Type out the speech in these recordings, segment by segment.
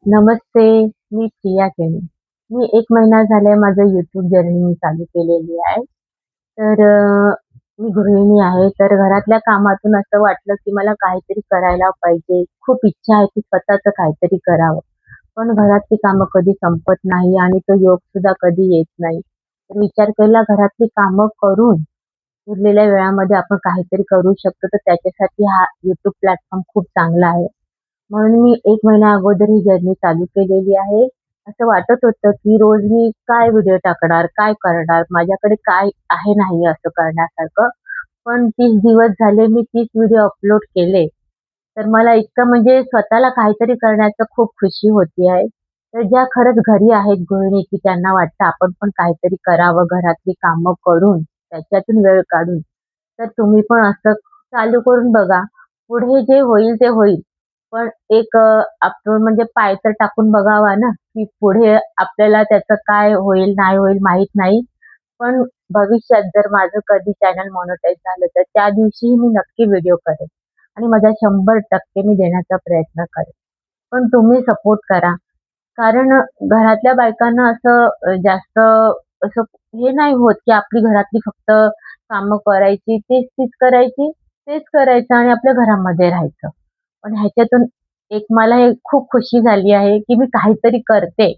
नमस्ते, मी प्रिया केनी. मी 1 महिना झालाय माझं YouTube जर्नी मी चालू केलेली आहे. तर मी गृहिणी आहे. तर घरातल्या कामातून असं वाटलं, की मला काहीतरी करायला पाहिजे. खूप इच्छा आहे, की स्वतःचं काहीतरी करावं. पण घरातली कामं कधी संपत नाही आणि तो योगसुद्धा कधी येत नाही. तर विचार केला घरातली कामं करून उरलेल्या वेळामध्ये आपण काहीतरी करू शकतो, तर त्याच्यासाठी हा YouTube प्लॅटफॉर्म खूप चांगला आहे. म्हणून मी 1 महिना अगोदर ही जर्नी चालू केलेली आहे. असं वाटत होतं, की रोज मी काय व्हिडिओ टाकणार, काय करणार, माझ्याकडे काय आहे नाही असं करण्यासारखं. पण 30 दिवस झाले मी 30 व्हिडिओ अपलोड केले. तर मला इतकं म्हणजे स्वतःला काहीतरी करण्याचं खूप खुशी होती आहे. तर ज्या खरंच घरी आहेत गृहिणी, की त्यांना वाटतं आपण पण काहीतरी करावं घरातली कामं करून, त्याच्यातून वेळ काढून. तर तुम्ही पण असं चालू करून बघा. पुढे जे होईल ते होईल. पण एक आपण म्हणजे पाय तर टाकून बघावा ना, की पुढे आपल्याला त्याचं काय होईल, नाही होईल माहीत नाही. पण भविष्यात जर माझं कधी चॅनल मोनेटाईज झालं, तर त्या दिवशीही मी नक्की व्हिडिओ करेन आणि माझा 100% मी देण्याचा प्रयत्न करेन. पण तुम्ही सपोर्ट करा. कारण घरातल्या बायकांना असं जास्त असं हे नाही होत, की आपली घरातली फक्त कामं करायची, तीच करायची, तेच करायचं आणि आपल्या घरामध्ये राहायचं. पण ह्याच्यातून एक मला हे खूप खुशी झाली आहे, की मी काहीतरी करते.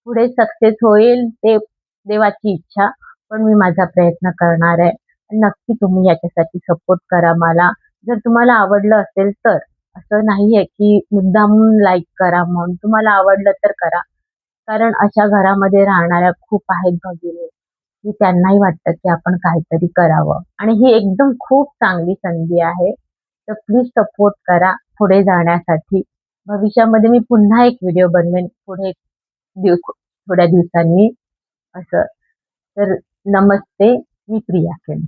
पुढे सक्सेस होईल ते देवाची इच्छा. पण मी माझा प्रयत्न करणार आहे. नक्की तुम्ही याच्यासाठी सपोर्ट करा मला. जर तुम्हाला आवडलं असेल तर. असं नाहीये, की मुद्दामून लाईक करा म्हणून. तुम्हाला आवडलं तर करा. कारण अशा घरामध्ये राहणाऱ्या खूप आहेत भगिनी, की त्यांनाही वाटतं, की आपण काहीतरी करावं आणि ही एकदम खूप चांगली संधी आहे. तर प्लीज सपोर्ट करा पुढे जाण्यासाठी. भविष्यामध्ये मी पुन्हा एक व्हिडिओ बनवेन पुढे थोड्या दिवसांनी असं. तर नमस्ते, मी प्रिया केनी.